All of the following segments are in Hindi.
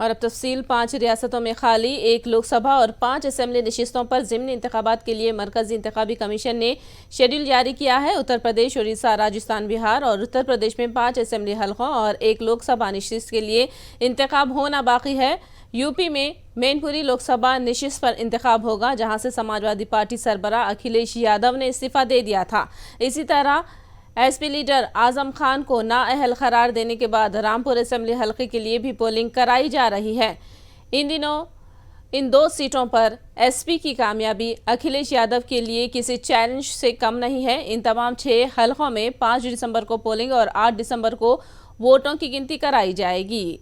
और अब तफसील 5 रियासतों में खाली 1 लोकसभा और 5 असेंबली नशिस्तों पर ज़िमनी इंतखाबात के लिए मरकजी इंतखाबी कमीशन ने शेड्यूल जारी किया है। उत्तर प्रदेश, उड़ीसा, राजस्थान, बिहार और उत्तर प्रदेश में 5 असेंबली हलकों और 1 लोकसभा नशिस्त के लिए इंतखाब होना बाकी है। यूपी में मैनपुरी लोकसभा नशिस्त पर इंतखाब होगा, जहां से समाजवादी पार्टी सरबराह अखिलेश यादव ने इस्तीफा दे दिया था। इसी तरह एसपी लीडर आजम खान को नाअहल करार देने के बाद रामपुर असेंबली हलके के लिए भी पोलिंग कराई जा रही है। इन दिनों इन 2 सीटों पर एसपी की कामयाबी अखिलेश यादव के लिए किसी चैलेंज से कम नहीं है। इन तमाम 6 हलकों में 5 दिसंबर को पोलिंग और 8 दिसंबर को वोटों की गिनती कराई जाएगी।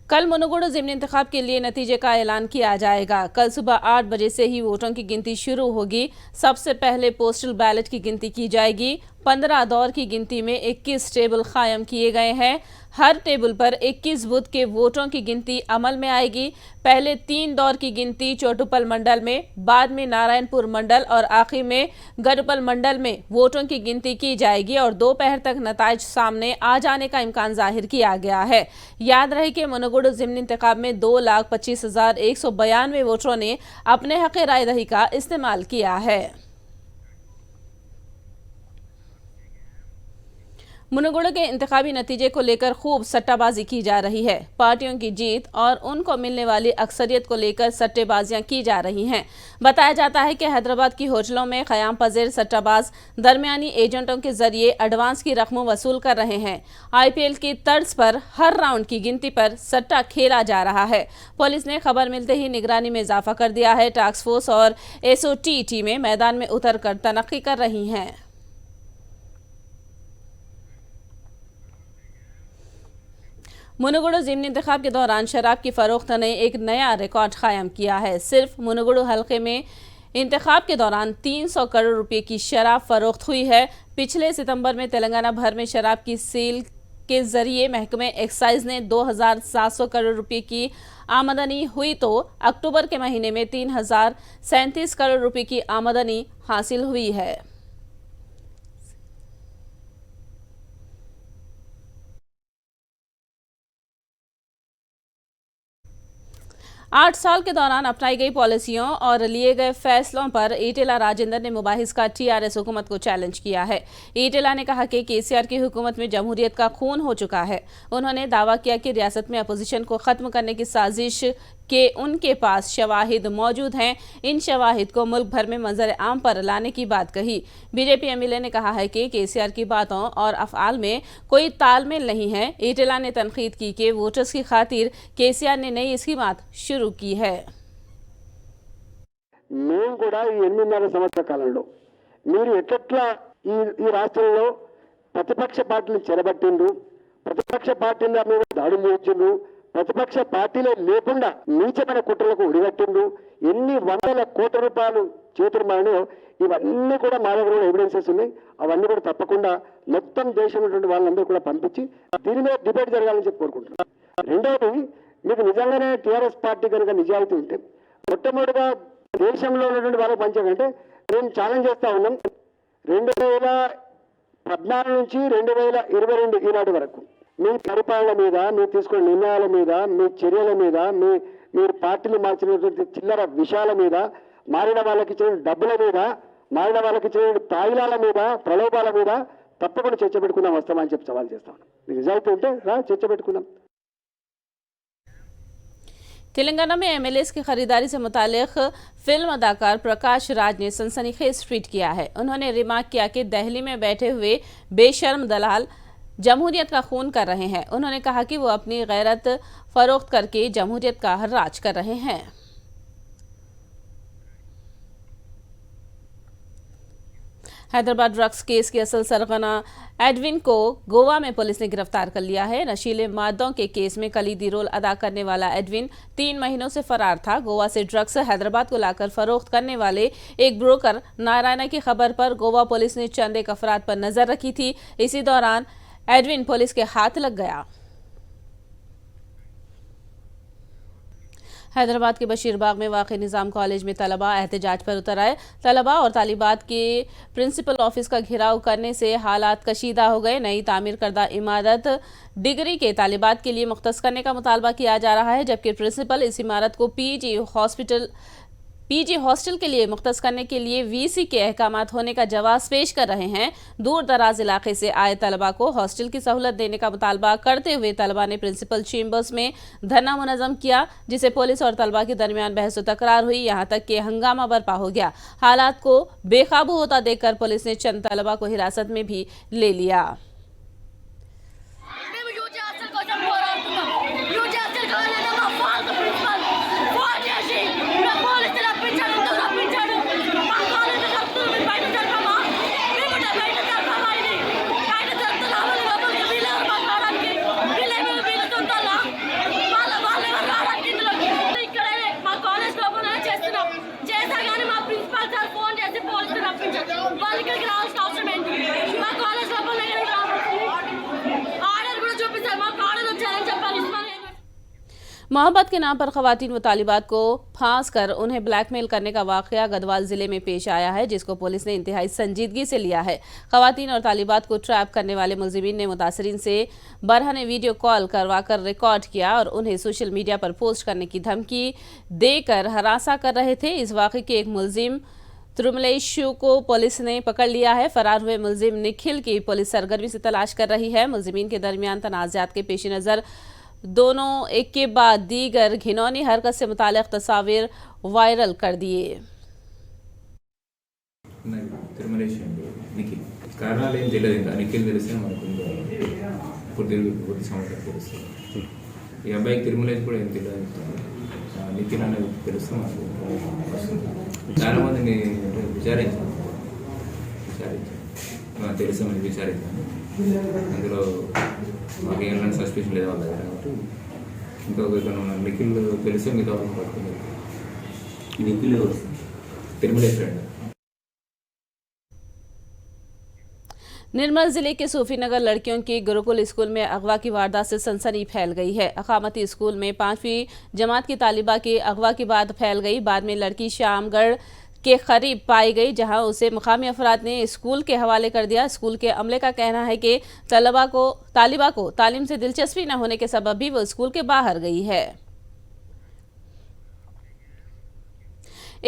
कल मुनुगुडु ज़िमनी इंतखाब के लिए नतीजे का ऐलान किया जाएगा। कल सुबह 8 बजे से ही वोटों की गिनती शुरू होगी। सबसे पहले पोस्टल बैलेट की गिनती की जाएगी। 15 दौर की गिनती में 21 टेबल कायम किए गए हैं। हर टेबल पर 21 बूथ के वोटों की गिनती अमल में आएगी। पहले 3 दौर की गिनती चोटुपल मंडल में, बाद में नारायणपुर मंडल और आखिर में गढ़पल मंडल में वोटों की गिनती की जाएगी और दोपहर तक नताइज सामने आ जाने का इम्कान जाहिर किया गया है। याद रहे कि मुनुगुडु ज़िमनी इंतखाब में 2,25,192 वोटरों ने अपने हक़ राय दही का इस्तेमाल किया है। मुनुगुडु के इंतखाबी नतीजे को लेकर खूब सट्टाबाजी की जा रही है। पार्टियों की जीत और उनको मिलने वाली अक्सरियत को लेकर सट्टेबाजियां की जा रही हैं। बताया जाता है कि हैदराबाद की होटलों में क़याम पज़ीर सट्टाबाज दरमियानी एजेंटों के जरिए एडवांस की रकम वसूल कर रहे हैं। IPL की तर्ज पर हर राउंड की गिनती पर सट्टा खेला जा रहा है। पुलिस ने खबर मिलते ही निगरानी में इजाफा कर दिया है। टास्क फोर्स और SOT टीमें मैदान में उतर कर तनक़ी कर रही हैं। मुनुगुडु ज़िमनी इंतखाब के दौरान शराब की फरोख्त ने एक नया रिकॉर्ड कायम किया है। सिर्फ मुनुगुडु हलके में इंतखाब के दौरान 300 करोड़ रुपए की शराब फरोख्त हुई है। पिछले सितंबर में तेलंगाना भर में शराब की सेल के जरिए महकमे एक्साइज ने 2,700 करोड़ रुपए की आमदनी हुई तो अक्टूबर के महीने में 3,037 करोड़ रुपए की आमदनी हासिल हुई है। आठ साल के दौरान अपनाई गई पॉलिसियों और लिए गए फैसलों पर ईटेला राजेंद्र ने मुबाहिस का TRS हुकूमत को चैलेंज किया है। ईटेला ने कहा कि KCR की हुकूमत में जमहूरियत का खून हो चुका है। उन्होंने दावा किया कि रियासत में अपोजिशन को खत्म करने की साजिश के उनके पास शवाहिद मौजूद हैं। इन शवाहिद को मुल्क भर में मंजर आम पर लाने की बात कही। बीजेपी MLA ने कहा है कि KCR की बातों और अफआल में कोई तालमेल नहीं है। ईटेला ने तनकीद की कि वोटर्स की खातिर KCR ने नई स्कीमात शुरू की है। మేము కూడా ఈ 8.5 సంవత్సరాల కాలంలో మీరు ఎట్లా ఈ రాష్ట్రంలో ప్రతిపక్ష పార్టీలు చెరబట్టిండ్రు, ప్రతిపక్ష పార్టీల మీద దాడులు చేయించిండ్రు, ప్రతిపక్ష పార్టీలే లేకుండా నీచమైన కుట్రలకు ఉడిగట్టిండ్రు, ఎన్ని వందల కోట్ల రూపాయలు చేతులు మారినాయో ఇవన్నీ కూడా మా దగ్గర కూడా ఎవిడెన్సెస్ ఉన్నాయి. అవన్నీ కూడా తప్పకుండా మొత్తం దేశంలో ఉన్నటువంటి వాళ్ళందరూ కూడా పంపించి దీని మీద డిబేట్ జరగాలని చెప్పి కోరుకుంటున్నాను. రెండవది, మీకు నిజంగానే TRS పార్టీ కనుక నిజాయితీ ఉంటే మొట్టమొదటిగా దేశంలో ఉన్నటువంటి వాళ్ళకి పంచాలంటే మేము ఛాలెంజ్ చేస్తా ఉన్నాం. 2014 నుంచి 2022 ఈనాటి వరకు మీ పరిపాలన మీద, మీరు తీసుకున్న నిర్ణయాల మీద, మీ చర్యల మీద, మీరు పార్టీలు మార్చినటువంటి చిల్లర విషయాల మీద, మారిన వాళ్ళకి ఇచ్చిన డబ్బుల మీద, మారిన వాళ్ళకి ఇచ్చిన తాయిలాల మీద, ప్రలోభాల మీద తప్పకుండా చర్చ పెట్టుకుందాం వస్తామని చెప్పి సవాల్ చేస్తాం. నిజాయితీ ఉంటే చర్చ పెట్టుకుందాం. तेलंगाना में MLAs की खरीदारी से मुतालिक फिल्म अदाकार प्रकाश राज ने सनसनीखेज ट्वीट किया है। उन्होंने रिमार्क किया कि दिल्ली में बैठे हुए बेशर्म दलाल जमहूरियत का खून कर रहे हैं। उन्होंने कहा कि वो अपनी गैरत फरोख्त करके जमहूरियत का राज कर रहे हैं। हैदराबाद ड्रग्स केस के असल सरगना एडविन को गोवा में पुलिस ने गिरफ्तार कर लिया है। नशीले मादों के केस में कलीदी रोल अदा करने वाला एडविन 3 महीनों से फरार था। गोवा से ड्रग्स हैदराबाद को लाकर फरोख्त करने वाले एक ब्रोकर नारायणा की खबर पर गोवा पुलिस ने चंद एक अफराद पर नजर रखी थी। इसी दौरान एडविन पुलिस के हाथ लग गया। हैदराबाद के बशीरबाग में वाक़ निज़ाम कॉलेज में तलबा एहतजाज पर उतर आए। तलबा और तालिबात के प्रिंसिपल ऑफिस का घेराव करने से हालात कशीदा हो गए। नई तामीर करदा इमारत डिग्री के तालिबात के लिए मुख्तस करने का मुतालबा किया जा रहा है, जबकि प्रिंसिपल इस इमारत को पीजी हॉस्टल के लिए मुख्तस करने के लिए वीसी के अहकामात होने का जवाब पेश कर रहे हैं। दूर दराज इलाके से आए तलबा को हॉस्टल की सहूलत देने का मुतालबा करते हुए तलबा ने प्रिंसिपल चेम्बर्स में धरना मुनज़्ज़म किया, जिसे पुलिस और तलबा के दरमियान बहस व तकरार हुई। यहाँ तक कि हंगामा बर्पा हो गया। हालात को बेकाबू होता देखकर पुलिस ने चंद तलबा को हिरासत में भी ले लिया। मोहब्बत के नाम पर खवातीन व तालिबात को फांस कर उन्हें ब्लैकमेल करने का वाक़या गढ़वाल जिले में पेश आया है, जिसको पुलिस ने इंतहाई संजीदगी से लिया है। खवातीन और तालिबात को ट्रैप करने वाले मुलजिमीन ने मुतासरीन से बरहने वीडियो कॉल करवाकर रिकॉर्ड किया और उन्हें सोशल मीडिया पर पोस्ट करने की धमकी देकर हरासा कर रहे थे। इस वाक़े के एक मुलजिम त्रुमलेशु को पुलिस ने पकड़ लिया है। फरार हुए मुलजिम निखिल की पुलिस सरगर्मी से तलाश कर रही है। मुलजिमीन के दरमियान तनाज़ात के पेश नज़र दोनों एक के बाद दीगर घिनौनी हरकत से मुताल्लिक़ तस्वीर वायरल कर दिए। కారణాలు ఏం తెలియదు, ఇంకా నిఖిల్ తెలిస్తే మనకు పూర్తి సమాచారం తెలుస్తుంది. ఈ అబ్బాయికి తిరుమలేజ్ కూడా ఏం తెలియదు, నిఖిల్ అనేది తెలుస్తే మనకు చాలా మందిని విచారించాను తెలుస్తామని విచారించాను. అందులో మాకు ఏమైనా సస్పెషన్ లేదు వాళ్ళ దగ్గర, కాబట్టి ఇంకొక నిఖిల్ తెలిస్తే మిగతా వాళ్ళని పడుతుంది. నిఖిల్ తిరుమలేజ్ ఫ్రెండ్. निर्मल जिले के सूफीनगर लड़कियों के गुरुकुल स्कूल में अगवा की वारदात से सनसनी फैल गई है। अकामती स्कूल में 5वीं जमात की तालिबा के अगवा की बात फैल गई। बाद में लड़की शामगढ़ के करीब पाई गई, जहां उसे मुकामी अफराद ने स्कूल के हवाले कर दिया। स्कूल के अमले का कहना है कि तालिबा को तालीम से दिलचस्पी न होने के सबब भी वो स्कूल के बाहर गई है।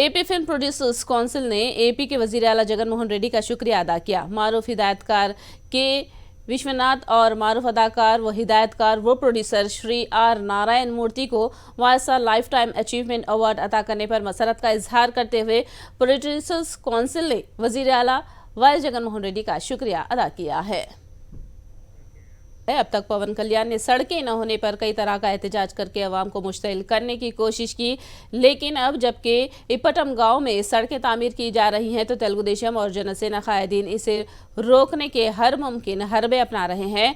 एपी फिल्म प्रोड्यूसर्स काउंसिल ने एपी के वजीर आला जगन मोहन रेड्डी का शुक्रिया अदा किया। मारूफ हिदायतकार के विश्वनाथ और मारूफ अदाकार व हिदायतकार व प्रोड्यूसर श्री आर नारायण मूर्ति को वायसा लाइफ टाइम अचीवमेंट अवार्ड अता करने पर मसरत का इजहार करते हुए प्रोड्यूसर्स काउंसिल ने वजीर आला वाई जगन मोहन रेड्डी का शुक्रिया अदा किया है। अब तक पवन कल्याण ने सड़कें न होने पर कई तरह का एहतजाज करके अवाम को मुश्तिल करने की कोशिश की, लेकिन अब जबकि इपटम गांव में सड़कें तामीर की जा रही हैं तो तेलुगु देशम और जनसेना कायदीन इसे रोकने के हर मुमकिन हरबे अपना रहे हैं।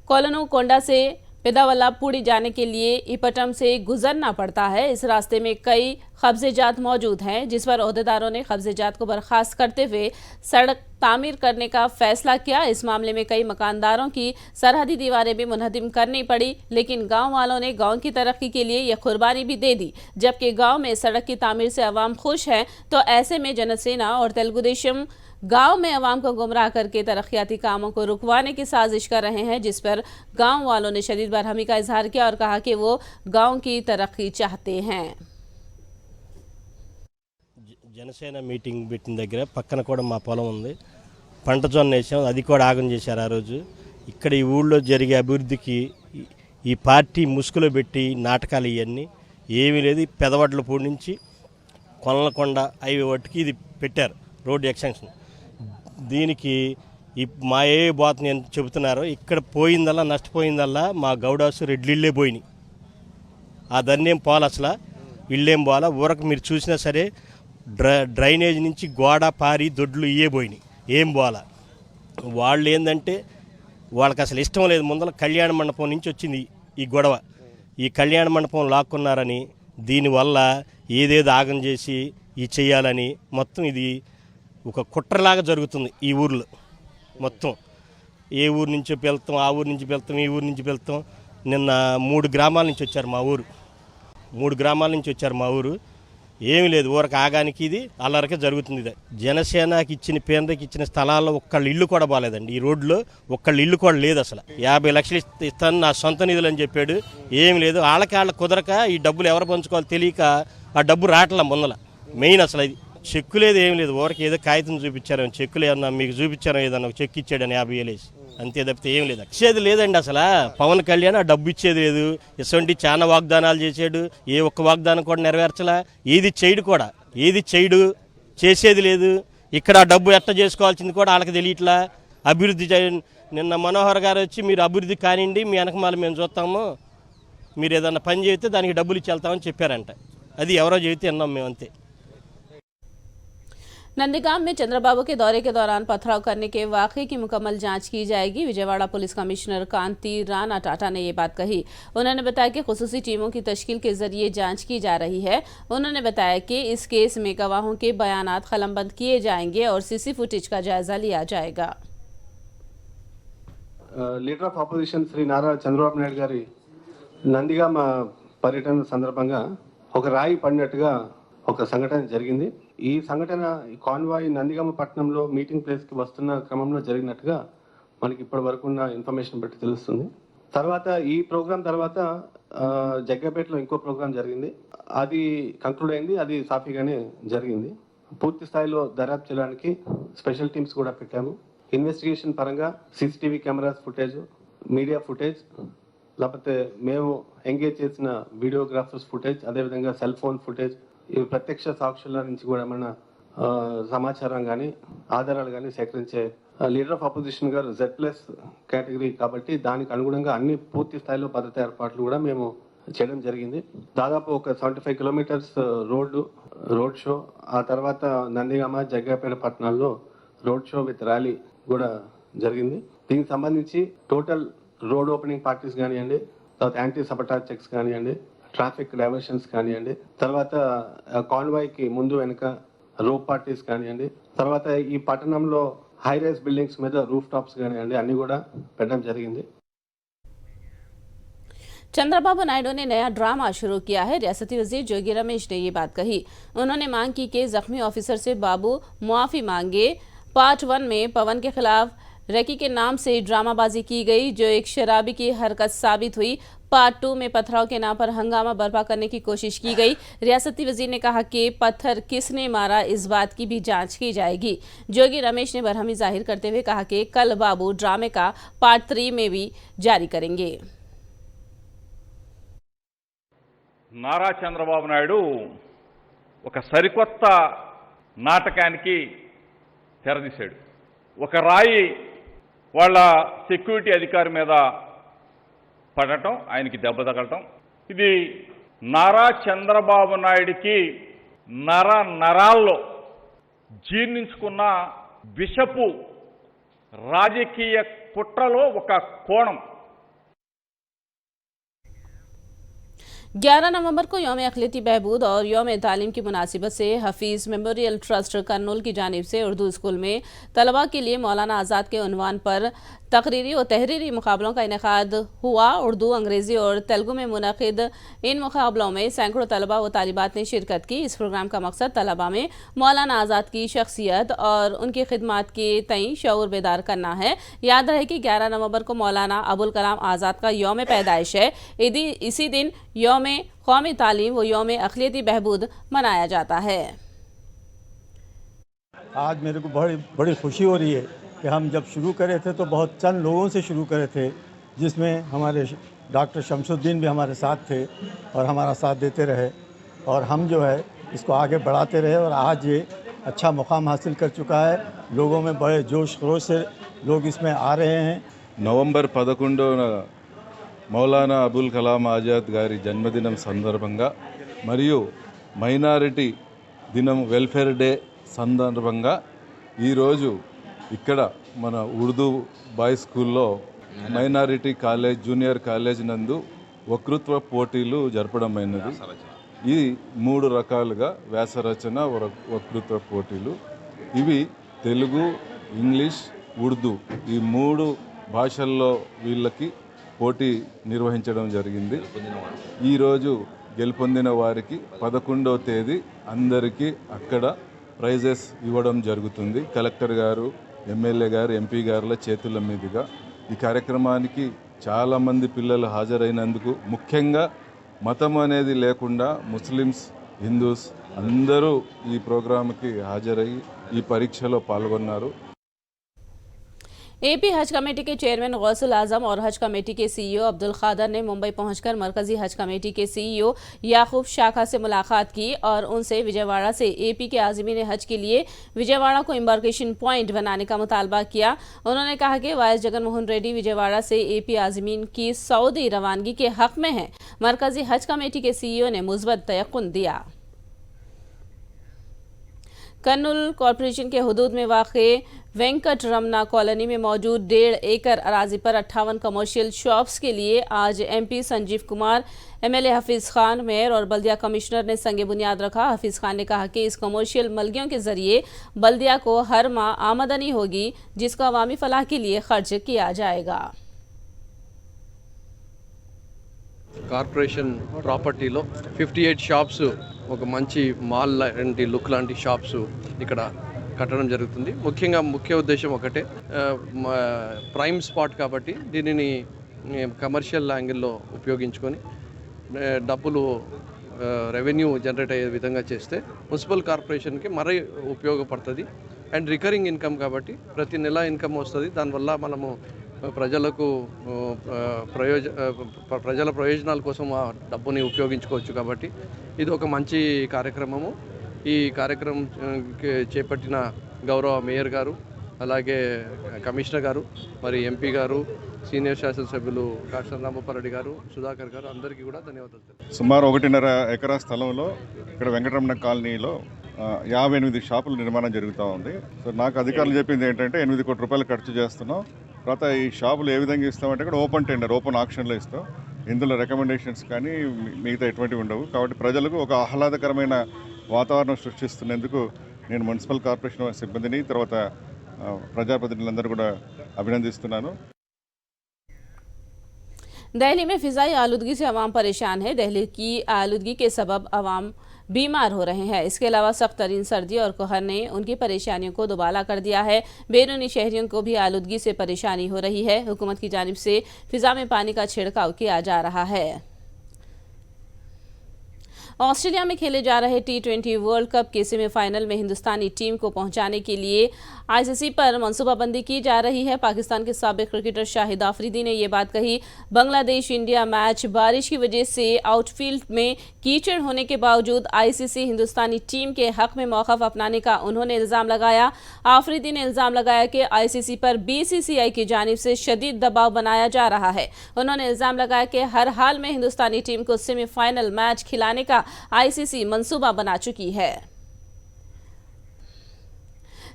कोलनू कोंडा से पेदावल्लापुड़ी जाने के लिए इपटम से गुजरना पड़ता है। इस रास्ते में कई कब्जेजात मौजूद हैं, जिस पर ओहदेदारों ने कब्जेजात को बर्खास्त करते हुए सड़क तामीर करने का फैसला किया। इस मामले में कई मकानदारों की सरहदी दीवारें भी मुनहदिम करनी पड़ी, लेकिन गांव वालों ने गांव की तरक्की के लिए यह कुर्बानी भी दे दी। जबकि गांव में सड़क की तामीर से अवाम खुश है, तो ऐसे में जनसेना और तेलुगु देशम गांव में अवाम को गुमराह करके तरक्याती कामों को रुकवाने की साजिश कर रहे हैं, जिस पर गांव वालों ने शदीद बरहमी का इजहार किया और कहा कि वो गांव की तरक्की चाहते हैं। జనసేన మీటింగ్ పెట్టిన దగ్గర పక్కన కూడా మా పొలం ఉంది, పంట జొన్న వేసాం, అది కూడా ఆగం చేశారు ఆ రోజు. ఇక్కడ ఈ ఊళ్ళో జరిగే అభివృద్ధికి ఈ పార్టీ ముసుగులో పెట్టి నాటకాలు ఇవన్నీ ఏమీ లేదు. పెదవడ్లపూడి నుంచి కొనలకొండ హైవే వట్టుకి ఇది పెట్టారు రోడ్ ఎక్స్టెన్షన్. దీనికి మా ఏ పోతుంది అని చెబుతున్నారు. ఇక్కడ పోయిందల్లా నష్టపోయిందల్లా మా గౌడాసు రెడ్లిళ్ళే పోయినాయి. ఆ దన్నేం పోవాలి, అసలు ఇళ్ళేం పోవాలా. ఊరకు మీరు చూసినా సరే డ్రైనేజ్ నుంచి గోడ పారి దొడ్లు ఇవే పోయినాయి, ఏం పోవాలా. వాళ్ళు ఏంటంటే వాళ్ళకి అసలు ఇష్టం లేదు. ముందర కళ్యాణ మండపం నుంచి వచ్చింది ఈ గొడవ. ఈ కళ్యాణ మండపం లాక్కున్నారని దీనివల్ల ఏదేదో ఆగం చేసి ఈ చెయ్యాలని మొత్తం ఇది ఒక కుట్రలాగా జరుగుతుంది ఈ ఊర్లో. మొత్తం ఏ ఊరు నుంచి వెళ్తాం, ఆ ఊరు నుంచి వెళ్తాం, ఈ ఊరు నుంచి వెళ్తాం. నిన్న 3 గ్రామాల నుంచి వచ్చారు మా ఊరు. 3 గ్రామాల నుంచి వచ్చారు మా ఊరు. ఏమి లేదు, ఊరికి ఆగానికి ఇది అల్లరికే జరుగుతుంది. ఇది జనసేనకి ఇచ్చిన పేదకి ఇచ్చిన స్థలాల్లో ఒక్కళ్ళ ఇల్లు కూడా బాగాలేదండి. ఈ రోడ్లో ఒక్కళ్ళ ఇల్లు కూడా లేదు. అసలు 50 లక్షలు ఇస్తాను నా సొంత నిధులు అని చెప్పాడు. ఏమి లేదు, వాళ్ళకి కుదరక ఈ డబ్బులు ఎవరు పంచుకోవాలో తెలియక ఆ డబ్బు రావట్లే ముందల. మెయిన్ అసలు అది చెక్కు లేదు, ఏం లేదు. ఊరికి ఏదో కాగితం చూపించారు, చెక్కులు ఏమన్నా మీకు చూపించారో ఏదన్నా చెక్కు ఇచ్చాడని 50,000 వేసి, అంతే తప్పితే ఏం లేదు. ఇచ్చేది లేదండి అసలు. పవన్ కళ్యాణ్ ఆ డబ్బు ఇచ్చేది లేదు. ఇటువంటి చాలా వాగ్దానాలు చేశాడు, ఏ ఒక్క వాగ్దానం కూడా నెరవేర్చలా. ఏది చేయడు, చేసేది లేదు. ఇక్కడ ఆ డబ్బు ఎట్లా చేసుకోవాల్సింది కూడా వాళ్ళకి తెలియట్లా. అభివృద్ధి నిన్న మనోహర్ గారు వచ్చి మీరు అభివృద్ధి కానివ్వండి, మీ వెనకమాల మేము చూస్తాము, మీరు ఏదన్నా పని చేస్తే దానికి డబ్బులు ఇచ్చి వెళ్తామని చెప్పారంట. అది ఎవరో చెబితే విన్నాం మేము, అంతే. नंदीगाम में चंद्रबाबू के दौरे के दौरान पथराव करने के वाकये की मुकम्मल जांच की जाएगी। विजयवाड़ा पुलिस कमिश्नर कांति राणा टाटा ने ये बात कही। उन्होंने बताया कि खुसूसी टीमों की तश्कील के जरिए जांच की जा रही है। उन्होंने बताया कि इस केस में गवाहों के बयानात कलमबंद किए जाएंगे और सीसी फुटेज का जायजा लिया जाएगा। Leader of opposition Shri Nara Chandrababu Naidu గారి నందిగామ పర్యటన సందర్భంగా ఒక రాయి పడినట్టుగా ఒక సంఘటన జరిగింది. ఈ సంఘటన కాన్వాయ్ నందిగామ పట్టణంలో మీటింగ్ ప్లేస్కి వస్తున్న క్రమంలో జరిగినట్టుగా మనకి ఇప్పటి వరకు ఉన్న ఇన్ఫర్మేషన్ బట్టి తెలుస్తుంది. తర్వాత ఈ ప్రోగ్రాం తర్వాత జగ్గపేటలో ఇంకో ప్రోగ్రాం జరిగింది. అది కంక్లూడ్ అయింది, అది సాఫీగానే జరిగింది. పూర్తి స్థాయిలో దర్యాప్తు చేయడానికి స్పెషల్ టీమ్స్ కూడా పెట్టాము. ఇన్వెస్టిగేషన్ పరంగా CCTV cameras footage, media footage, లేకపోతే మేము ఎంగేజ్ చేసిన వీడియోగ్రాఫర్స్ ఫుటేజ్, అదేవిధంగా సెల్ ఫోన్ ఫుటేజ్, ఇవి ప్రత్యక్ష సాక్షుల నుంచి కూడా మన సమాచారం కానీ ఆధారాలు కానీ సేకరించే లీడర్ ఆఫ్ ఆపోజిషన్ గారు Z+ కేటగిరీ కాబట్టి దానికి అనుగుణంగా అన్ని పూర్తి స్థాయిలో భద్రతా ఏర్పాట్లు కూడా మేము చేయడం జరిగింది. దాదాపు ఒక 75 కిలోమీటర్స్ రోడ్ షో, ఆ తర్వాత నందిగామ జగ్గపేట పట్టణాల్లో రోడ్ షో విత్ ర్యాలీ కూడా జరిగింది. దీనికి సంబంధించి టోటల్ రోడ్ ఓపెనింగ్ పార్టీస్ కానివ్వండి, తర్వాత యాంటీ సబటాజ్ చెక్స్ కానివ్వండి, ట్రాఫిక్ డైవర్షన్స్ కానివ్వండి, తర్వాత కాన్వాయ్కి ముందు వెనుక రోప్ పార్టీస్ కానివ్వండి, తర్వాత ఈ పట్టణంలో హై రైజ్ బిల్డింగ్స్ మీద రూఫ్ టాప్స్ కానివ్వండి, అన్ని కూడా పెట్టడం జరిగింది. चंद्रबाबू नायडू ने नया ड्रामा शुरू किया है। रियासती वजीर जोगी रमेश ने ये बात कही। उन्होंने मांग की कि जख्मी ऑफिसर से बाबू मुआफी मांगे। पार्ट 1 में पवन के खिलाफ रैकी के नाम से ड्रामाबाजी की गई, जो एक शराबी की हरकत साबित हुई। पार्ट 2 में पथराव के नाम पर हंगामा बर्पा करने की कोशिश की गई। रियासती वजीर ने कहा कि पत्थर किसने मारा, इस बात की भी जांच की जाएगी। जोगी रमेश ने बरहमी जाहिर करते हुए कहा कि कल बाबू ड्रामे का पार्ट 3 में भी जारी करेंगे। నారా చంద్రబాబు నాయుడు ఒక సరికొత్త నాటకానికి తెరదీశాడు. ఒక రాయి వాళ్ళ సెక్యూరిటీ అధికారి మీద పడటం, ఆయనకి దెబ్బ తగలటం, ఇది నారా చంద్రబాబు నాయుడికి నరాల్లో జీర్ణించుకున్న విషపు రాజకీయ కుట్రలో ఒక కోణం. 11 नवंबर को यौम अखिलती बहबूद और यौम तालीम की मुनासिबत से हफीज़ मेमोरियल ट्रस्ट कर्नूल की जानिब से उर्दू स्कूल में तलबा के लिए मौलाना आज़ाद के उन्वान पर तकरीरी और तहरीरी मुकाबलों का इनेकाद हुआ। उर्दू, अंग्रेज़ी और तेलुगु में मुनक़िद इन मुकाबलों में सैकड़ों तलबा व तालिबात ने शिरकत की। इस प्रोग्राम का मकसद तलबा में मौलाना आज़ाद की शख्सियत और उनकी खिदमात के तई शऊर बेदार करना है। याद रहे कि 11 नवंबर को मौलाना अबुल कलाम आज़ाद का यौम पैदाइश है। इसी दिन यौम कौमी तालीम व यौम अखिलती बहबूद मनाया जाता है। आज मेरे को बड़ी खुशी हो रही है कि हम जब शुरू करे थे तो बहुत चंद लोगों से शुरू करे थे, जिसमें हमारे डॉक्टर शमसुद्दीन भी हमारे साथ थे और हमारा साथ देते रहे, और हम जो है इसको आगे बढ़ाते रहे और आज ये अच्छा मुकाम हासिल कर चुका है। लोगों में बड़े जोश खरोश से लोग इसमें आ रहे हैं। నవంబర్ 11న మౌలానా అబుల్ కలాం ఆజాద్ గారి జన్మదినం సందర్భంగా మరియు మైనారిటీ దినం వెల్ఫేర్ డే సందర్భంగా ఈరోజు ఇక్కడ మన ఉర్దూ బాయ్స్ స్కూల్లో మైనారిటీ కాలేజ్, జూనియర్ కాలేజ్ నందు వక్తృత్వ పోటీలు జరపడమైనది. ఈ 3 రకాలుగా వ్యాసరచన, వక్తృత్వ పోటీలు, ఇవి తెలుగు, ఇంగ్లీష్, ఉర్దూ ఈ 3 భాషల్లో వీళ్ళకి పోటీ నిర్వహించడం జరిగింది. ఈరోజు గెలుపొందిన వారికి 11వ తేదీ అందరికీ అక్కడ ప్రైజెస్ ఇవ్వడం జరుగుతుంది. కలెక్టర్ గారు, ఎమ్మెల్యే గారు, ఎంపీ గారుల చేతుల మీదుగా ఈ కార్యక్రమానికి చాలామంది పిల్లలు హాజరైనందుకు, ముఖ్యంగా మతం అనేది లేకుండా ముస్లిమ్స్, హిందూస్ అందరూ ఈ ప్రోగ్రాంకి హాజరయ్యి ఈ పరీక్షలో పాల్గొన్నారు. एपी हज कमेटी के चेयरमैन गौसुल आजम और हज कमेटी के सीईओ अब्दुल खादर ने मुंबई पहुंचकर मरकजी हज कमेटी के सीईओ याकूब शाखा से मुलाकात की और उनसे विजयवाड़ा से एपी के आज़मीन हज के लिए विजयवाड़ा को एम्बार्केशन पॉइंट बनाने का मुतालबा किया। उन्होंने कहा कि वाइस जगन मोहन रेड्डी विजयवाड़ा से एपी आज़मीन की सऊदी रवानगी के हक में हैं। मरकजी हज कमेटी के सीईओ ने मुस्बत तयक़ुन दिया। कन्नूल कॉरपोरेशन के हुदूद में वाक़े वेंकट रमना कॉलोनी में मौजूद 1.5 एकड़ अराजी पर 58 कमर्शियल शॉप्स के लिए आज MP Sanjeev Kumar, MLA Hafeez Khan, mayor और बल्दिया कमिश्नर ने संगे बुनियाद रखा। हफीज़ खान ने कहा कि इस कमर्शियल मलगियों के जरिए बल्दिया को हर माह आमदनी होगी जिसको अवामी फलाह के लिए खर्च किया जाएगा। కార్పొరేషన్ ప్రాపర్టీలో 58 షాప్స్, ఒక మంచి మాల్ లాంటి లుక్ లాంటి షాప్స్ ఇక్కడ కట్టడం జరుగుతుంది. ముఖ్యంగా ముఖ్య ఉద్దేశం ఒకటే, ప్రైమ్ స్పాట్ కాబట్టి దీనిని కమర్షియల్ యాంగిల్లో ఉపయోగించుకొని డబ్బులు రెవెన్యూ జనరేట్ అయ్యే విధంగా చేస్తే మున్సిపల్ కార్పొరేషన్కి మరీ ఉపయోగపడుతుంది. అండ్ రికరింగ్ ఇన్కమ్ కాబట్టి ప్రతి నెల ఇన్కమ్ వస్తుంది. దానివల్ల మనము ప్రజలకు ప్రజల ప్రయోజనాల కోసం ఆ డబ్బుని ఉపయోగించుకోవచ్చు. కాబట్టి ఇది ఒక మంచి కార్యక్రమము. ఈ కార్యక్రమం చేపట్టిన గౌరవ మేయర్ గారు, అలాగే కమిషనర్ గారు, మరి ఎంపీ గారు, సీనియర్ శాసనసభ్యులు కాశన్ రామప్పారెడ్డి గారు, సుధాకర్ గారు, అందరికీ కూడా ధన్యవాదాలు. సుమారు 1.5 ఎకరా స్థలంలో ఇక్కడ వెంకటరమణ కాలనీలో 58 షాపుల నిర్మాణం జరుగుతూ ఉంది. సో నాకు అధికారులు చెప్పింది ఏంటంటే 8 కోట్ల రూపాయలు ఖర్చు చేస్తున్నాం. తర్వాత ఈ షాపులు ఏ విధంగా ఇస్తామంటే ఇక్కడ ఓపెన్ టెండర్, ఓపెన్ ఆక్షన్లో ఇస్తాం. ఇందులో రికమెండేషన్స్ కానీ మిగతా ఎటువంటివి ఉండవు. కాబట్టి ప్రజలకు ఒక ఆహ్లాదకరమైన వాతావరణం సృష్టిస్తున్నందుకు నేను మున్సిపల్ కార్పొరేషన్ సిబ్బందిని, తర్వాత ప్రజాప్రతినిధులందరూ కూడా అభినందిస్తున్నాను. दिल्ली में फिजाई आलूदगी से अवाम परेशान है। दिल्ली की आलूदगी के सबब अवाम बीमार हो रहे हैं। इसके अलावा सख्त तरीन सर्दी और कहर ने उनकी परेशानियों को दोबाला कर दिया है। बैरूनी शहरियों को भी आलूदगी से परेशानी हो रही है। हुकूमत की जानिब से फिजा में पानी का छिड़काव किया जा रहा है। ऑस्ट्रेलिया में खेले जा रहे T20 वर्ल्ड कप के सेमीफाइनल में हिंदुस्तानी टीम को पहुंचाने के लिए आईसीसी पर मंसूबाबंदी की जा रही है। पाकिस्तान के साबिक क्रिकेटर शाहिद आफरीदी ने ये बात कही। बांग्लादेश इंडिया मैच बारिश की वजह से आउटफील्ड में कीचड़ होने के बावजूद आईसीसी हिंदुस्तानी टीम के हक में मौक़िफ़ अपनाने का उन्होंने इल्ज़ाम लगाया। आफरीदी ने इल्ज़ाम लगाया कि आईसीसी पर बीसीसीआई की जानिब से शदीद दबाव बनाया जा रहा है। उन्होंने इल्ज़ाम लगाया कि हर हाल में हिंदुस्तानी टीम को सेमीफाइनल मैच खिलाने का आईसीसी मंसूबा बना चुकी है।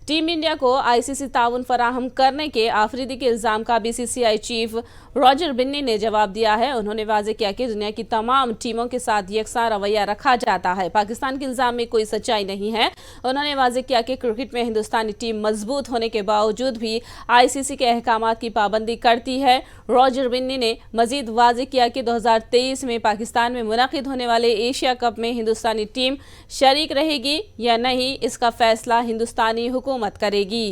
टीम इंडिया को आईसीसी ताउन फराहम करने के आफरीदी के इल्ज़ाम का बीसीसीआई चीफ रॉजर बिन्नी ने जवाब दिया है। उन्होंने वाज़ेह किया कि दुनिया की तमाम टीमों के साथ यकसा रवैया रखा जाता है। पाकिस्तान के इल्ज़ाम में कोई सच्चाई नहीं है। उन्होंने वाज़ेह किया कि क्रिकेट में हिंदुस्तानी टीम मजबूत होने के बावजूद भी आईसीसी के अहकामात की पाबंदी करती है। रॉजर बिन्नी ने मजीद वाज़ेह किया कि 2023 में पाकिस्तान में मुनक़िद होने वाले एशिया कप में हिंदुस्तानी टीम शरीक रहेगी या नहीं, इसका फैसला हिंदुस्तानी हुकूमत करेगी।